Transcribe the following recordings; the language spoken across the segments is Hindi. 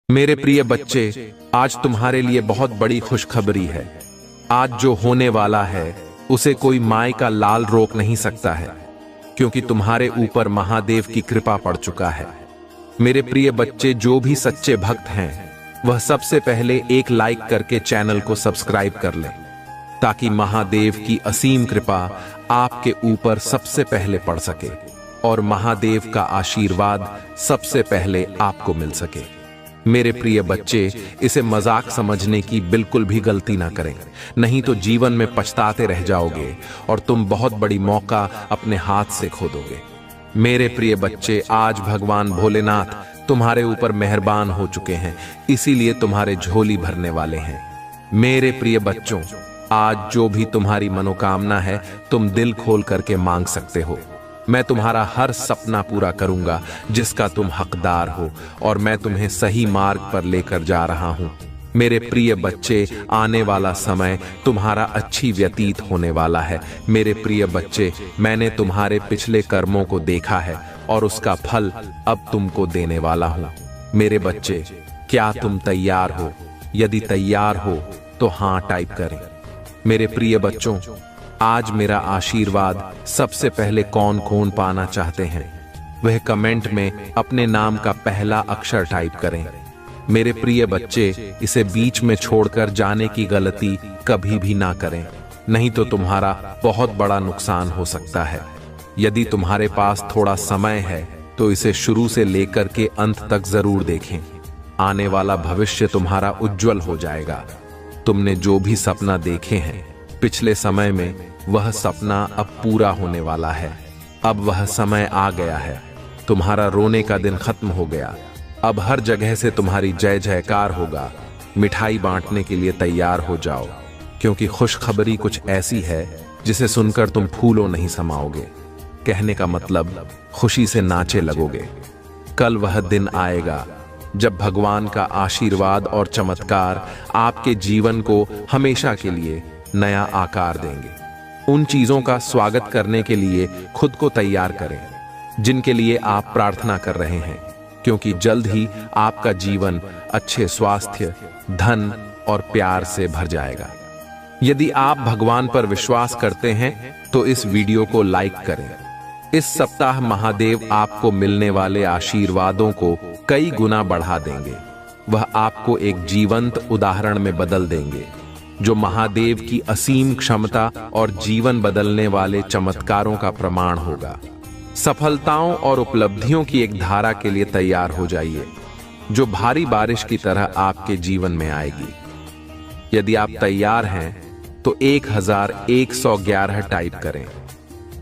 मेरे प्रिय बच्चे, आज तुम्हारे लिए बहुत बड़ी खुशखबरी है। आज जो होने वाला है उसे कोई माय का लाल रोक नहीं सकता है, क्योंकि तुम्हारे ऊपर महादेव की कृपा पड़ चुका है। मेरे प्रिय बच्चे, जो भी सच्चे भक्त हैं वह सबसे पहले एक लाइक करके चैनल को सब्सक्राइब कर लें, ताकि महादेव की असीम कृपा आपके ऊपर सबसे पहले पड़ सके और महादेव का आशीर्वाद सबसे पहले आपको मिल सके। मेरे प्रिय बच्चे, इसे मजाक समझने की बिल्कुल भी गलती ना करें, नहीं तो जीवन में पछताते रह जाओगे और तुम बहुत बड़ी मौका अपने हाथ से खो दोगे। मेरे प्रिय बच्चे, आज भगवान भोलेनाथ तुम्हारे ऊपर मेहरबान हो चुके हैं, इसीलिए तुम्हारे झोली भरने वाले हैं। मेरे प्रिय बच्चों, आज जो भी तुम्हारी मनोकामना है तुम दिल खोल करके मांग सकते हो। मैं तुम्हारा हर सपना पूरा करूंगा जिसका तुम हकदार हो, और मैं तुम्हें सही मार्ग पर लेकर जा रहा हूं। मेरे प्रिय बच्चे, आने वाला समय तुम्हारा अच्छी व्यतीत होने वाला है। मेरे प्रिय बच्चे, मैंने तुम्हारे पिछले कर्मों को देखा है और उसका फल अब तुमको देने वाला हूं। मेरे बच्चे, क्या तुम तैयार हो? यदि तैयार हो तो हाँ टाइप करें। मेरे प्रिय बच्चों, आज मेरा आशीर्वाद सबसे पहले कौन कौन पाना चाहते हैं वह कमेंट में अपने नाम का पहला अक्षर टाइप करें। मेरे प्रिय बच्चे, इसे बीच में छोड़कर जाने की गलती कभी भी ना करें, नहीं तो तुम्हारा बहुत बड़ा नुकसान हो सकता है। यदि तुम्हारे पास थोड़ा समय है तो इसे शुरू से लेकर के अंत तक जरूर देखें। आने वाला भविष्य तुम्हारा उज्जवल हो जाएगा। तुमने जो भी सपना देखे हैं पिछले समय में, वह सपना अब पूरा होने वाला है। अब वह समय आ गया है। तुम्हारा रोने का दिन खत्म हो गया। अब हर जगह से तुम्हारी जय जयकार होगा। मिठाई बांटने के लिए तैयार हो जाओ, क्योंकि खुशखबरी कुछ ऐसी है जिसे सुनकर तुम फूलों नहीं समाओगे। कहने का मतलब, खुशी से नाचे लगोगे। कल वह दिन आएगा जब भगवान का आशीर्वाद और चमत्कार आपके जीवन को हमेशा के लिए नया आकार देंगे। उन चीजों का स्वागत करने के लिए खुद को तैयार करें जिनके लिए आप प्रार्थना कर रहे हैं, क्योंकि जल्द ही आपका जीवन अच्छे स्वास्थ्य, धन और प्यार से भर जाएगा। यदि आप भगवान पर विश्वास करते हैं तो इस वीडियो को लाइक करें। इस सप्ताह महादेव आपको मिलने वाले आशीर्वादों को कई गुना बढ़ा देंगे। वह आपको एक जीवंत उदाहरण में बदल देंगे, जो महादेव की असीम क्षमता और जीवन बदलने वाले चमत्कारों का प्रमाण होगा। सफलताओं और उपलब्धियों की एक धारा के लिए तैयार हो जाइए, जो भारी बारिश की तरह आपके जीवन में आएगी। यदि आप तैयार हैं तो 1111 टाइप करें।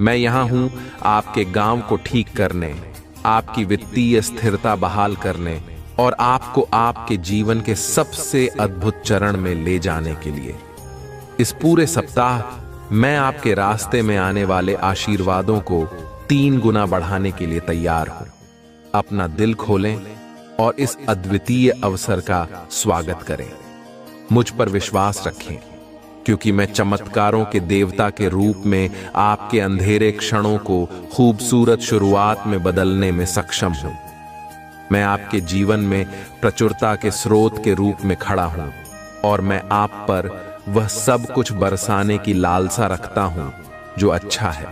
मैं यहां हूं आपके गांव को ठीक करने, आपकी वित्तीय स्थिरता बहाल करने और आपको आपके जीवन के सबसे अद्भुत चरण में ले जाने के लिए। इस पूरे सप्ताह मैं आपके रास्ते में आने वाले आशीर्वादों को 3 गुना बढ़ाने के लिए तैयार हूं। अपना दिल खोलें और इस अद्वितीय अवसर का स्वागत करें। मुझ पर विश्वास रखें, क्योंकि मैं चमत्कारों के देवता के रूप में आपके अंधेरे क्षणों को खूबसूरत शुरुआत में बदलने में सक्षम हूं। मैं आपके जीवन में प्रचुरता के स्रोत के रूप में खड़ा हूं, और मैं आप पर वह सब कुछ बरसाने की लालसा रखता हूं जो अच्छा है।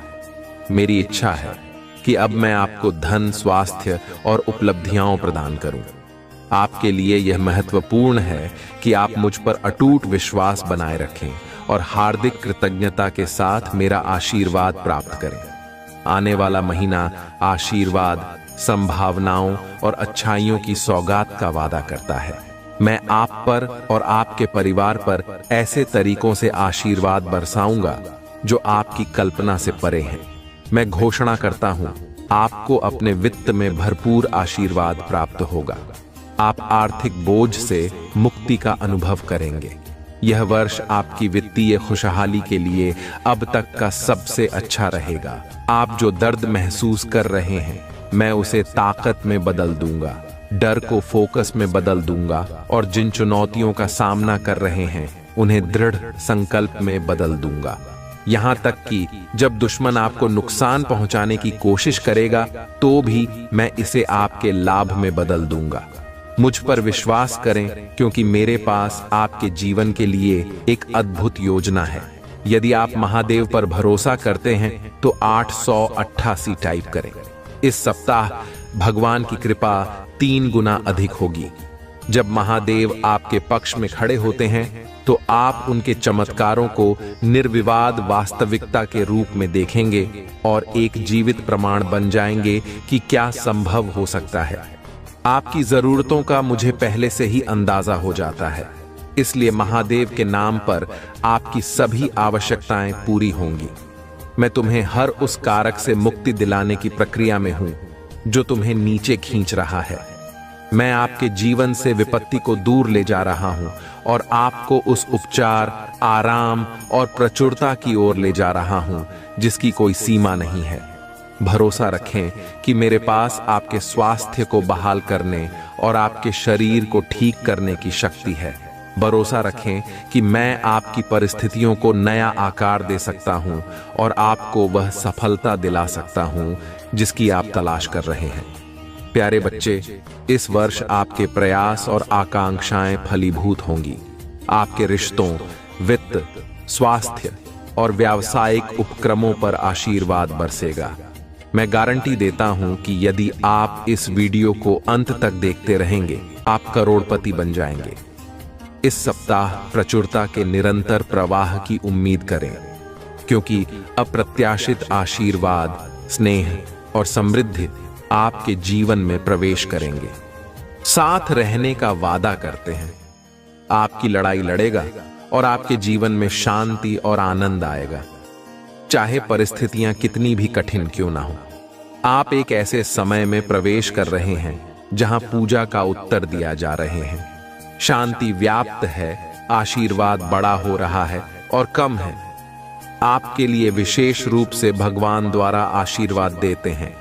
मेरी इच्छा है कि अब मैं आपको धन, स्वास्थ्य और उपलब्धियां प्रदान करूं। आपके लिए यह महत्वपूर्ण है कि आप मुझ पर अटूट विश्वास बनाए रखें और हार्दिक कृतज्ञता के साथ मेरा आशीर्वाद प्राप्त करें। आने वाला महीना आशीर्वाद, संभावनाओं और अच्छाइयों की सौगात का वादा करता है। मैं आप पर और आपके परिवार पर ऐसे तरीकों से आशीर्वाद बरसाऊंगा जो आपकी कल्पना से परे हैं। मैं घोषणा करता हूं, आपको अपने वित्त में भरपूर आशीर्वाद प्राप्त होगा। आप आर्थिक बोझ से मुक्ति का अनुभव करेंगे। यह वर्ष आपकी वित्तीय खुशहाली के लिए अब तक का सबसे अच्छा रहेगा। आप जो दर्द महसूस कर रहे हैं, मैं उसे ताकत में बदल दूंगा, डर को फोकस में बदल दूंगा, और जिन चुनौतियों का सामना कर रहे हैं उन्हें दृढ़ संकल्प में बदल दूंगा। यहां तक कि जब दुश्मन आपको नुकसान पहुंचाने की कोशिश करेगा तो भी मैं इसे आपके लाभ में बदल दूंगा। मुझ पर विश्वास करें, क्योंकि मेरे पास आपके जीवन के लिए एक अद्भुत योजना है। यदि आप महादेव पर भरोसा करते हैं तो 888 टाइप करें। इस सप्ताह भगवान की कृपा 3 गुना अधिक होगी। जब महादेव आपके पक्ष में खड़े होते हैं तो आप उनके चमत्कारों को निर्विवाद वास्तविकता के रूप में देखेंगे और एक जीवित प्रमाण बन जाएंगे कि क्या संभव हो सकता है। आपकी जरूरतों का मुझे पहले से ही अंदाजा हो जाता है, इसलिए महादेव के नाम पर आपकी सभी आवश्यकताएं पूरी होंगी। मैं तुम्हें हर उस कारक से मुक्ति दिलाने की प्रक्रिया में हूं जो तुम्हें नीचे खींच रहा है। मैं आपके जीवन से विपत्ति को दूर ले जा रहा हूं और आपको उस उपचार, आराम और प्रचुरता की ओर ले जा रहा हूं जिसकी कोई सीमा नहीं है। भरोसा रखें कि मेरे पास आपके स्वास्थ्य को बहाल करने और आपके शरीर को ठीक करने की शक्ति है। भरोसा रखें कि मैं आपकी परिस्थितियों को नया आकार दे सकता हूं और आपको वह सफलता दिला सकता हूं जिसकी आप तलाश कर रहे हैं। प्यारे बच्चे, इस वर्ष आपके प्रयास और आकांक्षाएं फलीभूत होंगी। आपके रिश्तों, वित्त, स्वास्थ्य और व्यावसायिक उपक्रमों पर आशीर्वाद बरसेगा। मैं गारंटी देता हूं कि यदि आप इस वीडियो को अंत तक देखते रहेंगे, आप करोड़पति बन जाएंगे। इस सप्ताह प्रचुरता के निरंतर प्रवाह की उम्मीद करें, क्योंकि अप्रत्याशित आशीर्वाद, स्नेह और समृद्धि आपके जीवन में प्रवेश करेंगे। साथ रहने का वादा करते हैं। आपकी लड़ाई लड़ेगा और आपके जीवन में शांति और आनंद आएगा, चाहे परिस्थितियां कितनी भी कठिन क्यों ना हो। आप एक ऐसे समय में प्रवेश कर रहे हैं जहां पूजा का उत्तर दिया जा रहे हैं। शांति व्याप्त है, आशीर्वाद बड़ा हो रहा है और कम है। आपके लिए विशेष रूप से भगवान द्वारा आशीर्वाद देते हैं।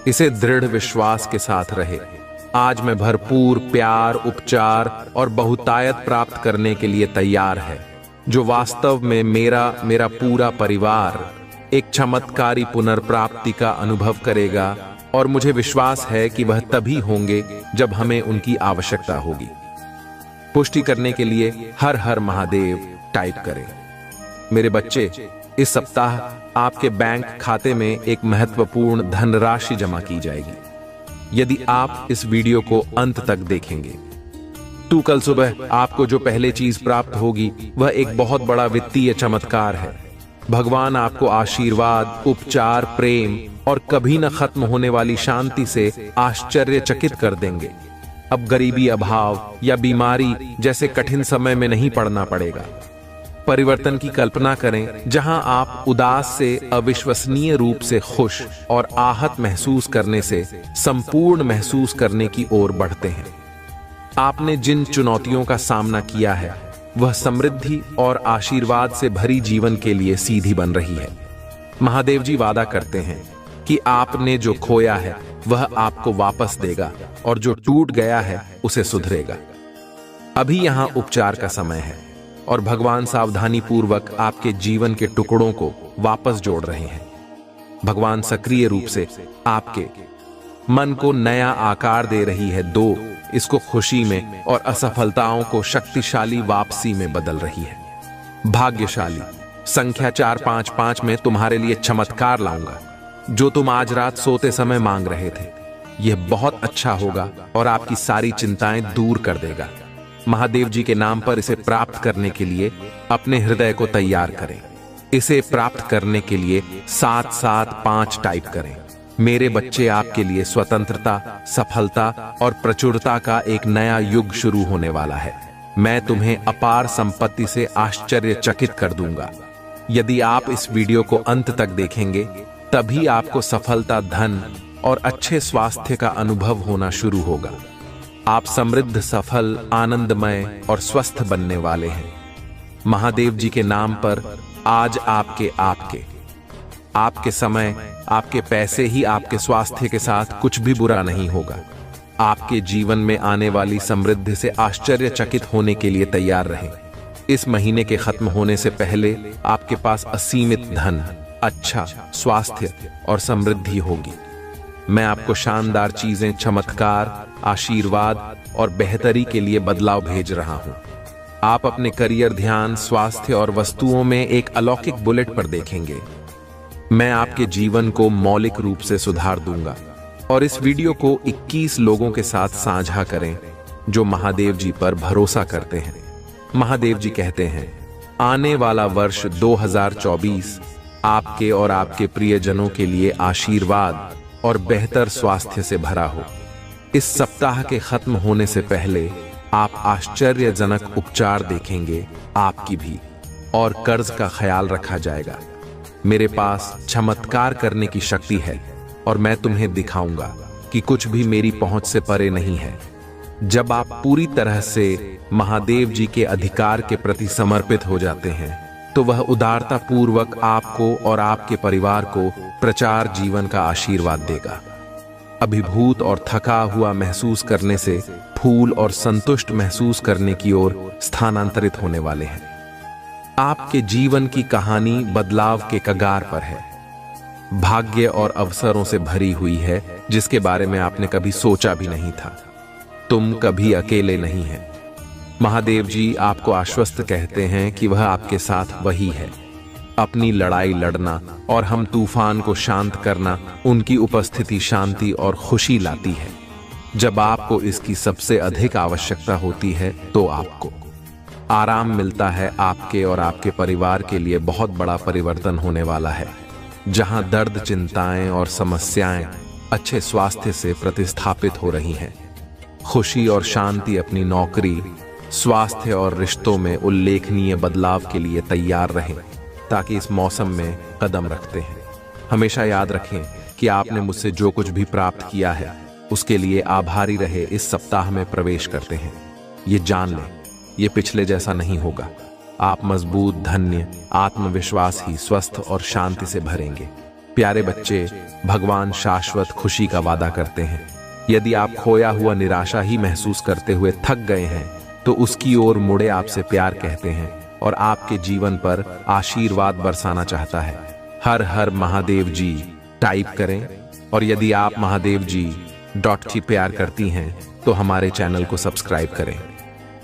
इसे दृढ़ विश्वास के साथ रहे। आज मैं भरपूर प्यार, उपचार और बहुतायत प्राप्त करने के लिए तैयार है, जो वास्तव में मेरा पूरा परिवार एक चमत्कारी पुनर्प्राप्ति का अनुभव करेगा। और मुझे विश्वास है कि वह तभी होंगे जब हमें उनकी आवश्यकता होगी। पुष्टि करने के लिए हर हर महादेव टाइप करें। मेरे बच्चे, इस सप्ताह आपके बैंक खाते में एक महत्वपूर्ण धनराशि जमा की जाएगी यदि आप इस वीडियो को अंत तक देखेंगे। तो कल सुबह आपको जो पहले चीज प्राप्त होगी वह एक बहुत बड़ा वित्तीय चमत्कार है। भगवान आपको आशीर्वाद, उपचार, प्रेम और कभी न खत्म होने वाली शांति से आश्चर्यचकित कर देंगे। अब गरीबी, अभाव या बीमारी जैसे कठिन समय में नहीं पड़ना पड़ेगा। परिवर्तन की कल्पना करें जहां आप उदास से अविश्वसनीय रूप से खुश और आहत महसूस करने से संपूर्ण महसूस करने की ओर बढ़ते हैं। आपने जिन चुनौतियों का सामना किया है वह समृद्धि और आशीर्वाद से भरी जीवन के लिए सीधी बन रही है। महादेव जी वादा करते हैं कि आपने जो खोया है वह आपको वापस देगा और जो टूट गया है उसे सुधरेगा। अभी यहाँ उपचार का समय है और भगवान सावधानी पूर्वक आपके जीवन के टुकड़ों को वापस जोड़ रहे हैं। भगवान सक्रिय रूप से आपके मन को नया आकार दे रही है। इसको खुशी में और असफलताओं को शक्तिशाली वापसी में बदल रही है। भाग्यशाली संख्या 455 में तुम्हारे लिए चमत्कार लाऊंगा जो तुम आज रात सोते समय मांग रहे थे। यह बहुत अच्छा होगा और आपकी सारी चिंताएं दूर कर देगा। महादेव जी के नाम पर इसे प्राप्त करने के लिए अपने हृदय को तैयार करें। इसे प्राप्त करने के लिए 775 टाइप करें। मेरे बच्चे, आपके लिए स्वतंत्रता, सफलता और प्रचुरता का एक नया युग शुरू होने वाला है। मैं तुम्हें अपार संपत्ति से आश्चर्यचकित कर दूंगा। यदि आप इस वीडियो को अंत तक देखेंगे तभी आपको सफलता, धन और अच्छे स्वास्थ्य का अनुभव होना शुरू होगा। आप समृद्ध, सफल, आनंदमय और स्वस्थ बनने वाले हैं। महादेव जी के नाम पर आज आपके समय, आपके पैसे ही आपके स्वास्थ्य के साथ कुछ भी बुरा नहीं होगा। आपके जीवन में आने वाली समृद्धि से आश्चर्यचकित होने के लिए तैयार रहें। इस महीने के खत्म होने से पहले आपके पास असीमित धन, अच्छा स्वास्थ्य और समृद्धि होगी। मैं आपको शानदार चीजें, चमत्कार, आशीर्वाद और बेहतरी के लिए बदलाव भेज रहा हूं। आप अपने करियर, ध्यान, स्वास्थ्य और वस्तुओं में एक अलौकिक बुलेट पर देखेंगे। मैं आपके जीवन को मौलिक रूप से सुधार दूंगा। और इस वीडियो को 21 लोगों के साथ साझा करें जो महादेव जी पर भरोसा करते हैं। महादेव जी कहते हैं, आने वाला वर्ष 2024 आपके और आपके प्रियजनों के लिए आशीर्वाद और बेहतर स्वास्थ्य से भरा हो। इस सप्ताह के खत्म होने से पहले आप आश्चर्यजनक उपचार देखेंगे आपकी भी, और कर्ज का ख्याल रखा जाएगा। मेरे पास चमत्कार करने की शक्ति है और मैं तुम्हें दिखाऊंगा कि कुछ भी मेरी पहुंच से परे नहीं है। जब आप पूरी तरह से महादेव जी के अधिकार के प्रति समर्पित हो जाते हैं तो वह उदारता पूर्वक आपको और आपके परिवार को प्रचार जीवन का आशीर्वाद देगा। अभिभूत और थका हुआ महसूस करने से फूल और संतुष्ट महसूस करने की ओर स्थानांतरित होने वाले हैं। आपके जीवन की कहानी बदलाव के कगार पर है, भाग्य और अवसरों से भरी हुई है जिसके बारे में आपने कभी सोचा भी नहीं था। तुम कभी अकेले नहीं हैं। महादेव जी आपको आश्वस्त कहते हैं कि वह आपके साथ वही है। अपनी लड़ाई लड़ना और हम तूफान को शांत करना, उनकी उपस्थिति शांति और खुशी लाती है। जब आपको इसकी सबसे अधिक आवश्यकता होती है तो आपको आराम मिलता है। आपके और आपके परिवार के लिए बहुत बड़ा परिवर्तन होने वाला है। जहां दर्द, चिंताएं और समस्याएं अच्छे स्वास्थ्य से प्रतिस्थापित हो रही हैं। खुशी और शांति अपनी नौकरी, स्वास्थ्य और रिश्तों में उल्लेखनीय बदलाव के लिए तैयार रहें ताकि इस मौसम में कदम रखते हैं। हमेशा याद रखें कि आपने मुझसे जो कुछ भी प्राप्त किया है उसके लिए आभारी रहे। इस सप्ताह में प्रवेश करते हैं, ये जान लें, ये पिछले जैसा नहीं होगा। आप मजबूत, धन्य, आत्मविश्वास ही स्वस्थ और शांति से भरेंगे। प्यारे बच्चे, भगवान शाश्वत खुशी का वादा करते हैं। यदि आप खोया हुआ निराशा ही महसूस करते हुए थक गए हैं तो उसकी ओर मुड़े आपसे प्यार कहते हैं और आपके जीवन पर आशीर्वाद बरसाना चाहता है। हर हर महादेव जी टाइप करें, और यदि आप महादेव जी .की प्यार करती हैं तो हमारे चैनल को सब्सक्राइब करें।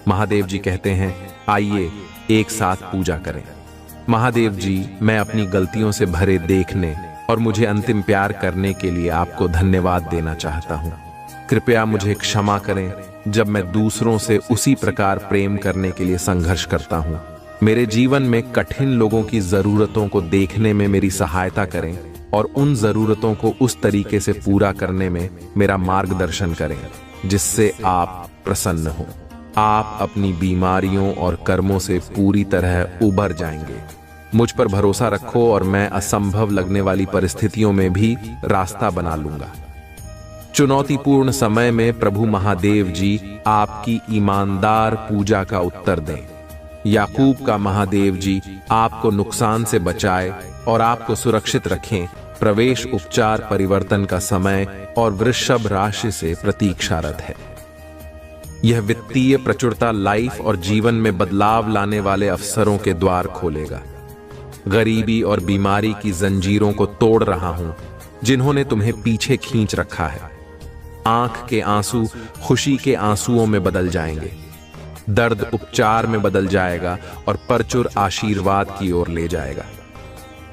महादेव जी कहते हैं, आइए एक साथ पूजा करें। महादेव जी, मैं अपनी गलतियों से भरे देखने और मुझे अंतिम प्यार करने के लिए आपको धन्यवाद देना चाहता हूँ। कृपया मुझे क्षमा करें जब मैं दूसरों से उसी प्रकार प्रेम करने के लिए संघर्ष करता हूँ। मेरे जीवन में कठिन लोगों की जरूरतों को देखने में मेरी सहायता करें और उन जरूरतों को उस तरीके से पूरा करने में मेरा मार्गदर्शन करें जिससे आप प्रसन्न हो। आप अपनी बीमारियों और कर्मों से पूरी तरह उबर जाएंगे। मुझ पर भरोसा रखो और मैं असंभव लगने वाली परिस्थितियों में भी रास्ता बना लूंगा। चुनौतीपूर्ण समय में प्रभु महादेव जी आपकी ईमानदार पूजा का उत्तर दें। याकूब का महादेव जी आपको नुकसान से बचाए और आपको सुरक्षित रखें। प्रवेश, उपचार, परिवर्तन का समय और वृषभ राशि से प्रतीक्षारत है। यह वित्तीय प्रचुरता, लाइफ और जीवन में बदलाव लाने वाले अवसरों के द्वार खोलेगा। गरीबी और बीमारी की जंजीरों को तोड़ रहा हूं जिन्होंने तुम्हें पीछे खींच रखा है। आंख के आंसू खुशी के आंसुओं में बदल जाएंगे। दर्द उपचार में बदल जाएगा और प्रचुर आशीर्वाद की ओर ले जाएगा।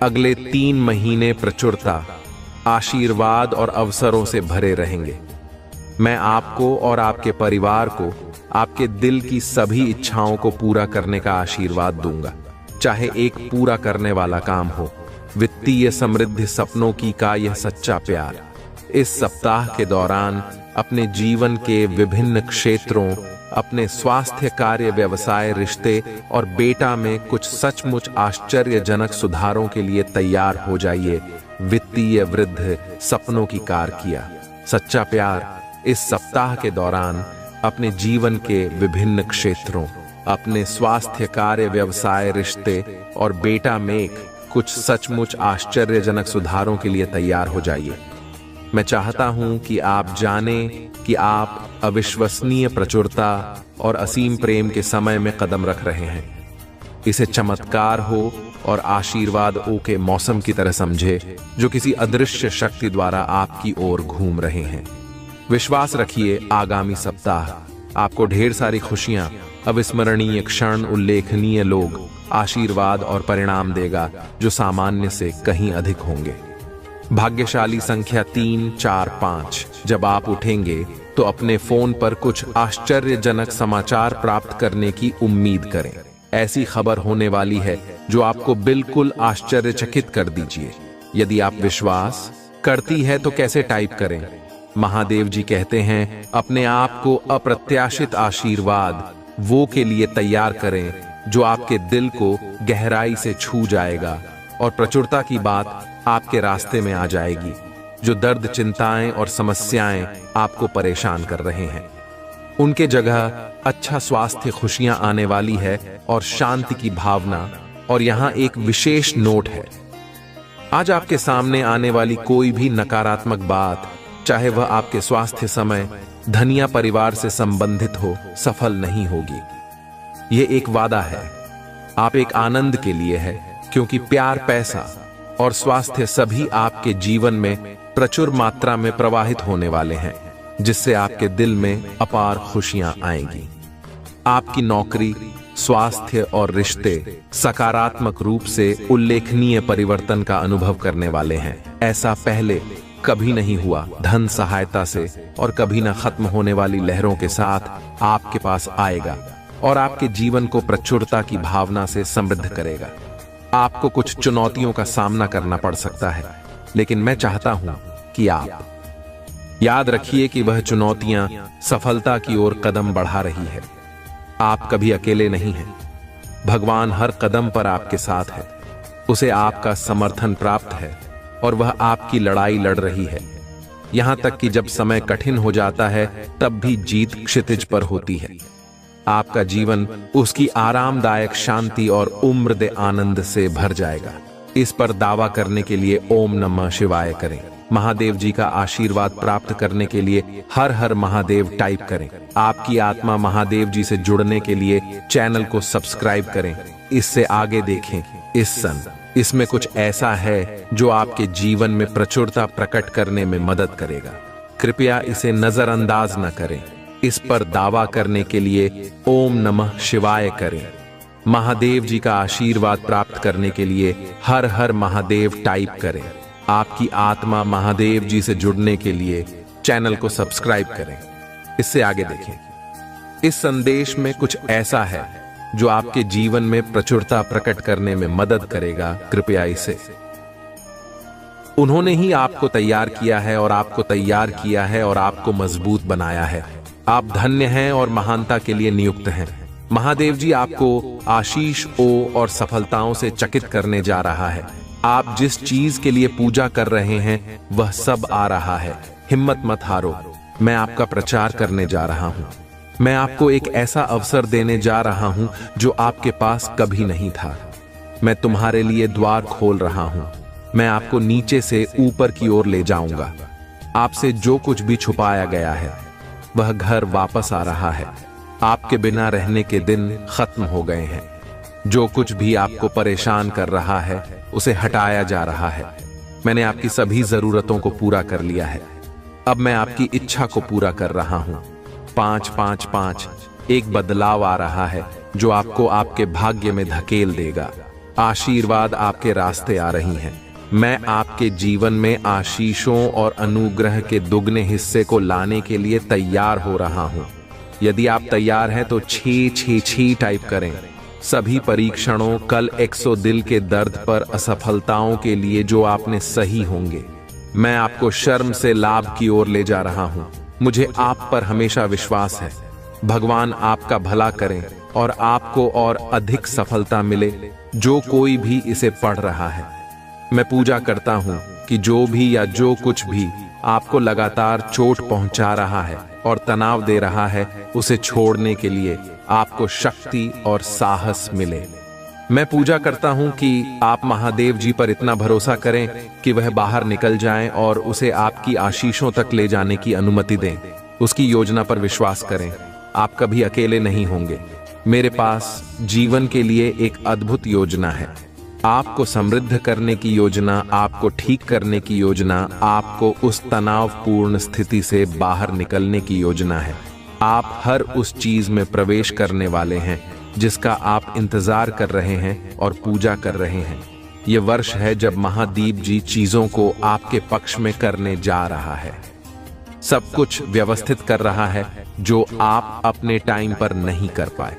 अगले 3 महीने प्रचुरता, आशीर्वाद और अवसरों से भरे रहेंगे। मैं आपको और आपके परिवार को आपके दिल की सभी इच्छाओं को पूरा करने का आशीर्वाद दूंगा, चाहे एक पूरा करने वाला काम हो, वित्तीय समृद्धि, सपनों की का यह सच्चा प्यार। इस सप्ताह के दौरान अपने जीवन के विभिन्न क्षेत्रों, अपने स्वास्थ्य, कार्य, व्यवसाय, रिश्ते और बेटा में कुछ सचमुच आश्चर्यजनक सुधारों के लिए तैयार हो जाइए। वित्तीय वृद्धि, सपनों की कार किया, सच्चा प्यार इस सप्ताह के दौरान अपने जीवन के विभिन्न क्षेत्रों, अपने स्वास्थ्य, कार्य, व्यवसाय, रिश्ते और बेटा में कुछ सचमुच आश्चर्यजनक सुधारों के लिए तैयार हो जाइए। मैं चाहता हूं कि आप जानें कि आप अविश्वसनीय प्रचुरता और असीम प्रेम के समय में कदम रख रहे हैं। इसे चमत्कार हो और आशीर्वाद के मौसम की तरह समझे जो किसी अदृश्य शक्ति द्वारा आपकी ओर घूम रहे हैं। विश्वास रखिए, आगामी सप्ताह आपको ढेर सारी खुशियां, अविस्मरणीय क्षण, उल्लेखनीय लोग, आशीर्वाद और परिणाम देगा जो सामान्य से कहीं अधिक होंगे। भाग्यशाली संख्या 3, 4, 5। जब आप उठेंगे तो अपने फोन पर कुछ आश्चर्यजनक समाचार प्राप्त करने की उम्मीद करें। ऐसी खबर होने वाली है जो आपको बिल्कुल आश्चर्यचकित कर दीजिए। यदि आप विश्वास करती है तो कैसे टाइप करें। महादेव जी कहते हैं, अपने आप को अप्रत्याशित आशीर्वाद वो के लिए तैयार करें जो आपके दिल को गहराई से छू जाएगा और प्रचुरता की बात आपके रास्ते में आ जाएगी। जो दर्द, चिंताएं और समस्याएं आपको परेशान कर रहे हैं, उनके जगह अच्छा स्वास्थ्य, खुशियां आने वाली है और शांति की भावना। और यहां एक विशेष नोट है, आज आपके सामने आने वाली कोई भी नकारात्मक बात, चाहे वह आपके स्वास्थ्य, समय, धन या परिवार से संबंधित हो, सफल नहीं होगी। यह एक वादा है। आप एक आनंद के लिए है, क्योंकि प्यार, पैसा और स्वास्थ्य सभी आपके जीवन में प्रचुर मात्रा में प्रवाहित होने वाले हैं, जिससे आपके दिल में अपार खुशियां आएंगी। आपकी नौकरी, स्वास्थ्य और रिश्ते सकारात्मक रूप से उल्लेखनीय परिवर्तन का अनुभव करने वाले हैं। ऐसा पहले कभी नहीं हुआ। धन सहायता से और कभी न खत्म होने वाली लहरों के साथ आपके पास आएगा और आपके जीवन को प्रचुरता की भावना से समृद्ध करेगा। आपको कुछ चुनौतियों का सामना करना पड़ सकता है, लेकिन मैं चाहता हूं कि आप याद रखिए कि वह चुनौतियां सफलता की ओर कदम बढ़ा रही है। आप कभी अकेले नहीं हैं। भगवान हर कदम पर आपके साथ है। उसे आपका समर्थन प्राप्त है और वह आपकी लड़ाई लड़ रही है। यहां तक कि जब समय कठिन हो जाता है, तब भी जीत क्षितिज पर होती है। आपका जीवन उसकी आरामदायक शांति और उम्र आनंद से भर जाएगा। इस पर दावा करने के लिए ओम नमः शिवाय करें। महादेव जी का आशीर्वाद प्राप्त करने के लिए हर हर महादेव टाइप करें। आपकी आत्मा महादेव जी से जुड़ने के लिए चैनल को सब्सक्राइब करें। इससे आगे देखें। इसमें कुछ ऐसा है जो आपके जीवन में प्रचुरता प्रकट करने में मदद करेगा। कृपया इसे नजरअंदाज न करें। इस पर दावा करने के लिए ओम नमः शिवाय करें। महादेव जी का आशीर्वाद प्राप्त करने के लिए हर हर महादेव टाइप करें। आपकी आत्मा महादेव जी से जुड़ने के लिए चैनल को सब्सक्राइब करें। इससे आगे देखें। इस संदेश में कुछ ऐसा है जो आपके जीवन में प्रचुरता प्रकट करने में मदद करेगा। कृपया इसे। उन्होंने ही आपको तैयार किया है और आपको तैयार किया है और आपको मजबूत बनाया है। आप धन्य हैं और महानता के लिए नियुक्त हैं। महादेव जी आपको आशीष और सफलताओं से चकित करने जा रहा है। आप जिस चीज के लिए पूजा कर रहे हैं वह सब आ रहा है। हिम्मत मत हारो। मैं आपका प्रचार करने जा रहा हूं। मैं आपको एक ऐसा अवसर देने जा रहा हूं जो आपके पास कभी नहीं था। मैं तुम्हारे लिए द्वार खोल रहा हूं। मैं आपको नीचे से ऊपर की ओर ले जाऊंगा। आपसे जो कुछ भी छुपाया गया है वह घर वापस आ रहा है। आपके बिना रहने के दिन खत्म हो गए हैं। जो कुछ भी आपको परेशान कर रहा है उसे हटाया जा रहा है। मैंने आपकी सभी जरूरतों को पूरा कर लिया है। अब मैं आपकी इच्छा को पूरा कर रहा हूं। 5 5 5 एक बदलाव आ रहा है जो आपको आपके भाग्य में धकेल देगा। आशीर्वाद आपके रास्ते आ रही हैं। मैं आपके जीवन में आशीषों और अनुग्रह के दुगने हिस्से को लाने के लिए तैयार हो रहा हूं। यदि आप तैयार हैं तो 666 टाइप करें। सभी परीक्षणों, कल 100 दिल के दर्द पर, असफलताओं के लिए जो आपने सही होंगे। मैं आपको शर्म से लाभ की ओर ले जा रहा हूं। मुझे आप पर हमेशा विश्वास है। भगवान आपका भला करें और आपको और अधिक सफलता मिले। जो कोई भी इसे पढ़ रहा है, मैं पूजा करता हूं कि जो भी या जो कुछ भी आपको लगातार चोट पहुंचा रहा है और तनाव दे रहा है, उसे छोड़ने के लिए आपको शक्ति और साहस मिले। मैं पूजा करता हूं कि आप महादेव जी पर इतना भरोसा करें कि वह बाहर निकल जाएं और उसे आपकी आशीषों तक ले जाने की अनुमति दें। उसकी योजना पर विश्वास करें। आप कभी अकेले नहीं होंगे। मेरे पास जीवन के लिए एक अद्भुत योजना है। आपको समृद्ध करने की योजना, आपको ठीक करने की योजना, आपको उस तनावपूर्ण स्थिति से बाहर निकलने की योजना है। आप हर उस चीज में प्रवेश करने वाले हैं जिसका आप इंतजार कर रहे हैं और पूजा कर रहे हैं। ये वर्ष है जब महादेव जी चीजों को आपके पक्ष में करने जा रहा है। सब कुछ व्यवस्थित कर रहा है जो आप अपने टाइम पर नहीं कर पाए।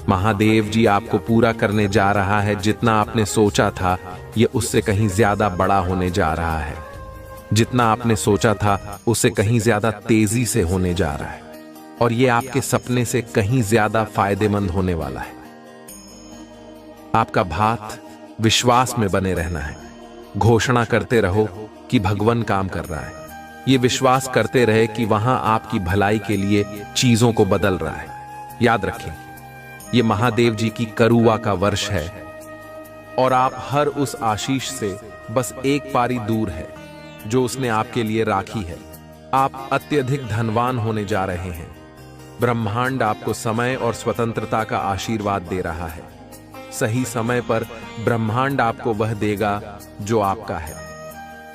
महादेव जी आपको पूरा करने जा रहा है। जितना आपने सोचा था ये उससे कहीं ज्यादा बड़ा होने जा रहा है। जितना आपने सोचा था उससे कहीं ज्यादा तेजी से होने जा रहा है और ये आपके सपने से कहीं ज्यादा फायदेमंद होने वाला है। आपका बात विश्वास में बने रहना है। घोषणा करते रहो कि भगवान काम कर रहा है। ये विश्वास करते रहे कि वहां आपकी भलाई के लिए चीजों को बदल रहा है। याद रखें, ये महादेव जी की करुआ का वर्ष है और आप हर उस आशीष से बस एक पारी दूर है जो उसने आपके लिए राखी है। आप अत्यधिक धनवान होने जा रहे हैं। ब्रह्मांड आपको समय और स्वतंत्रता का आशीर्वाद दे रहा है। सही समय पर ब्रह्मांड आपको वह देगा जो आपका है।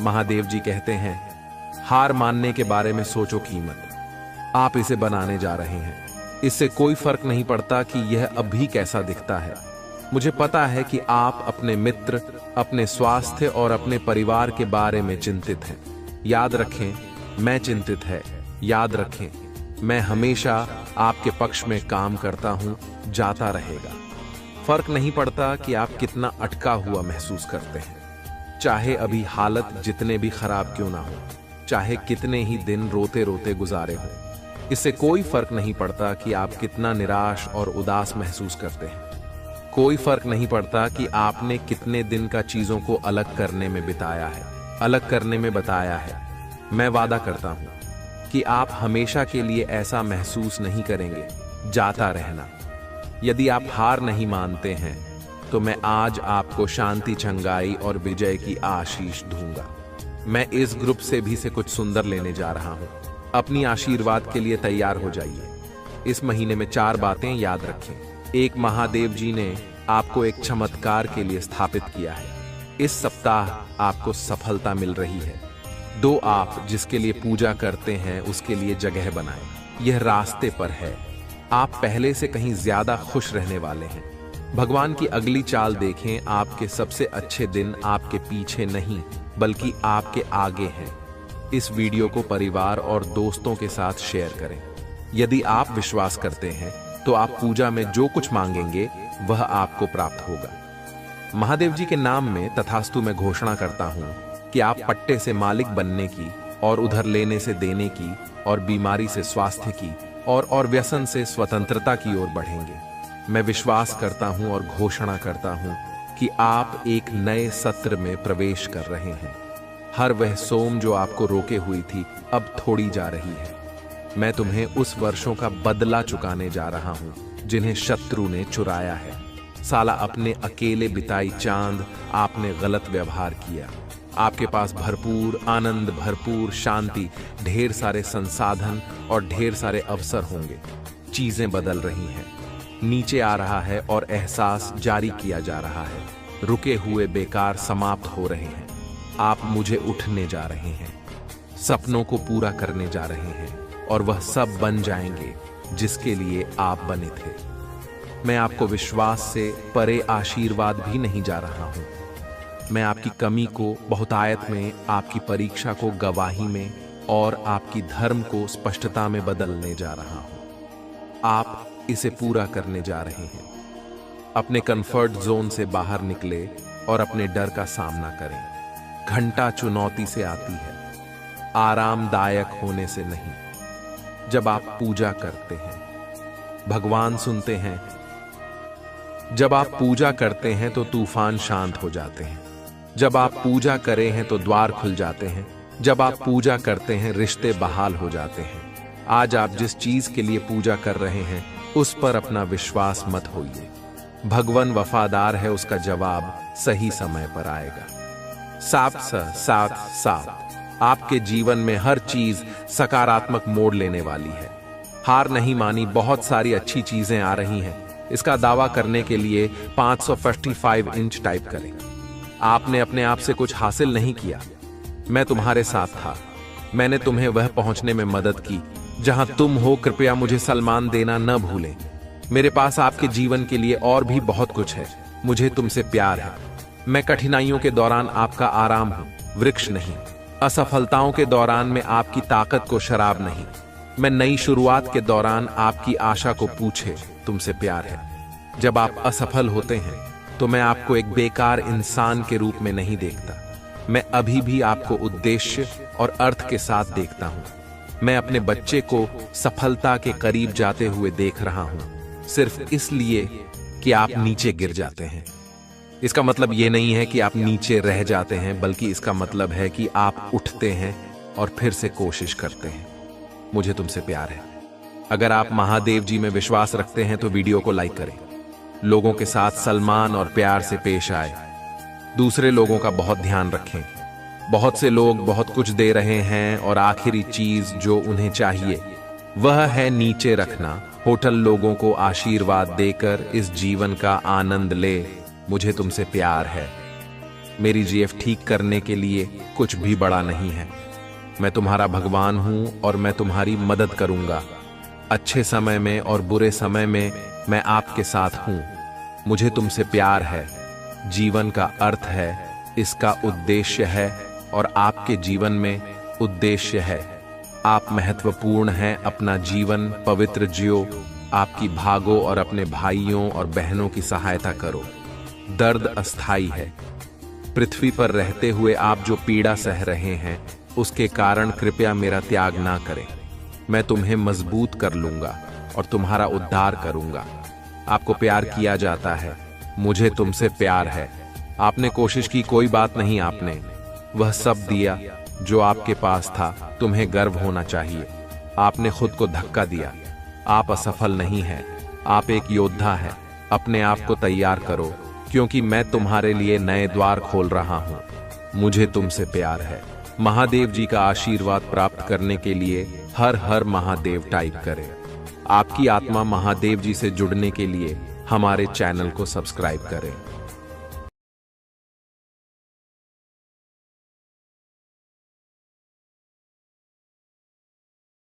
महादेव जी कहते हैं, हार मानने के बारे में सोचो की मत। आप इसे बनाने जा रहे हैं। इससे कोई फर्क नहीं पड़ता कि यह अभी कैसा दिखता है। मुझे पता है कि आप अपने मित्र, अपने स्वास्थ्य और अपने परिवार के बारे में चिंतित हैं। याद रखें, मैं चिंतित है। याद रखें, मैं हमेशा आपके पक्ष में काम करता हूं, जाता रहेगा। फर्क नहीं पड़ता कि आप कितना अटका हुआ महसूस करते हैं। चाहे अभी हालत जितने भी खराब क्यों ना हो, चाहे कितने ही दिन रोते रोते गुजारे हों, इससे कोई फर्क नहीं पड़ता कि आप कितना निराश और उदास महसूस करते हैं। कोई फर्क नहीं पड़ता कि आपने कितने दिन का चीजों को अलग करने में बिताया है, अलग करने में बताया है। मैं वादा करता हूं कि आप हमेशा के लिए ऐसा महसूस नहीं करेंगे। जाता रहना। यदि आप हार नहीं मानते हैं तो मैं आज आपको शांति, चंगाई और विजय की आशीष दूंगा। मैं इस ग्रुप से भी से कुछ सुंदर लेने जा रहा हूं। अपनी आशीर्वाद के लिए तैयार हो जाइए। इस महीने में 4 बातें याद रखें। 1, महादेव जी ने आपको एक चमत्कार के लिए स्थापित किया है। इस सप्ताह आपको सफलता मिल रही है। 2, आप जिसके लिए पूजा करते हैं उसके लिए जगह बनाएं। यह रास्ते पर है। आप पहले से कहीं ज्यादा खुश रहने वाले हैं। भगवान की अगली चाल देखें। आपके सबसे अच्छे दिन आपके पीछे नहीं बल्कि आपके आगे हैं। इस वीडियो को परिवार और दोस्तों के साथ शेयर करें। यदि आप विश्वास करते हैं तो आप पूजा में जो कुछ मांगेंगे वह आपको प्राप्त होगा। महादेव जी के नाम में तथास्तु मैं घोषणा करता हूं कि आप पट्टे से मालिक बनने की और उधर लेने से देने की और बीमारी से स्वास्थ्य की और व्यसन से स्वतंत्रता की ओर बढ़ेंगे। मैं विश्वास करता हूं और घोषणा करता हूं कि आप एक नए सत्र में प्रवेश कर रहे हैं। हर वह सोम जो आपको रोके हुई थी अब थोड़ी जा रही है। मैं तुम्हें उस वर्षों का बदला चुकाने जा रहा हूं जिन्हें शत्रु ने चुराया है। साला अपने अकेले बिताई चांद आपने गलत व्यवहार किया। आपके पास भरपूर आनंद, भरपूर शांति, ढेर सारे संसाधन और ढेर सारे अवसर होंगे। चीजें बदल रही हैं। नीचे आ रहा है और एहसास जारी किया जा रहा है। रुके हुए बेकार समाप्त हो रहे हैं। आप मुझे उठने जा रहे हैं, सपनों को पूरा करने जा रहे हैं और वह सब बन जाएंगे जिसके लिए आप बने थे। मैं आपको विश्वास से परे आशीर्वाद भी नहीं जा रहा हूं। मैं आपकी कमी को बहुतायत में, आपकी परीक्षा को गवाही में और आपकी धर्म को स्पष्टता में बदलने जा रहा हूं। आप इसे पूरा करने जा रहे हैं। अपने कंफर्ट जोन से बाहर निकले और अपने डर का सामना करें। घंटा चुनौती से आती है, आरामदायक होने से नहीं। जब आप पूजा करते हैं भगवान सुनते हैं। जब आप पूजा करते हैं तो तूफान शांत हो जाते हैं। जब आप पूजा करें हैं तो द्वार खुल जाते हैं। जब आप पूजा करते हैं रिश्ते बहाल हो जाते हैं। आज आप जिस चीज के लिए पूजा कर रहे हैं उस पर अपना विश्वास मत होइए। भगवान वफादार है, उसका जवाब सही समय पर आएगा। साथ आपके जीवन में हर चीज सकारात्मक मोड़ लेने वाली है। हार नहीं मानी, बहुत सारी अच्छी चीजें आ रही हैं। इसका दावा करने के लिए 555 इंच टाइप करें। आपने अपने आप से कुछ हासिल नहीं किया, मैं तुम्हारे साथ था। मैंने तुम्हें वह पहुंचने में मदद की जहां तुम हो कृपया मुझे सलाम देना न भूलें। मेरे पास आपके जीवन के लिए और भी बहुत कुछ है। मुझे तुमसे प्यार है। मैं कठिनाइयों के दौरान आपका आराम हूं, वृक्ष नहीं। असफलताओं के दौरान मैं आपकी ताकत को शराब नहीं। मैं नई शुरुआत के दौरान आपकी आशा को पूछे तुमसे प्यार है। जब आप असफल होते हैं तो मैं आपको एक बेकार इंसान के रूप में नहीं देखता। मैं अभी भी आपको उद्देश्य और अर्थ के साथ देखता हूं। मैं अपने बच्चे को सफलता के करीब जाते हुए देख रहा हूं, सिर्फ इसलिए कि आप नीचे गिर जाते हैं। इसका मतलब यह नहीं है कि आप नीचे रह जाते हैं, बल्कि इसका मतलब है कि आप उठते हैं और फिर से कोशिश करते हैं। मुझे तुमसे प्यार है। अगर आप महादेव जी में विश्वास रखते हैं तो वीडियो को लाइक करें। लोगों के साथ सम्मान और प्यार से पेश आए। दूसरे लोगों का बहुत ध्यान रखें। बहुत से लोग बहुत कुछ दे रहे हैं और आखिरी चीज जो उन्हें चाहिए वह है नीचे रखना। होटल लोगों को आशीर्वाद देकर इस जीवन का आनंद ले। मुझे तुमसे प्यार है। मेरी जीएफ ठीक करने के लिए कुछ भी बड़ा नहीं है। मैं तुम्हारा भगवान हूं और मैं तुम्हारी मदद करूंगा। अच्छे समय में और बुरे समय में मैं आपके साथ हूं। मुझे तुमसे प्यार है। जीवन का अर्थ है, इसका उद्देश्य है और आपके जीवन में उद्देश्य है। आप महत्वपूर्ण हैं। अपना जीवन पवित्र जियो। आपकी भागो और अपने भाइयों और बहनों की सहायता करो। दर्द अस्थाई है। पृथ्वी पर रहते हुए आप जो पीड़ा सह रहे हैं उसके कारण कृपया मेरा त्याग ना करें। मैं तुम्हें मजबूत कर लूंगा और तुम्हारा उद्धार करूंगा। आपको प्यार किया जाता है। मुझे तुमसे प्यार है। आपने कोशिश की, कोई बात नहीं। आपने वह सब दिया जो आपके पास था। तुम्हें गर्व होना चाहिए। आपने खुद को धक्का दिया। आप असफल नहीं हैं। आप एक योद्धा हैं। अपने आप को तैयार करो, क्योंकि मैं तुम्हारे लिए नए द्वार खोल रहा हूं। मुझे तुमसे प्यार है। महादेव जी का आशीर्वाद प्राप्त करने के लिए हर हर महादेव टाइप करें। आपकी आत्मा महादेव जी से जुड़ने के लिए हमारे चैनल को सब्सक्राइब करें।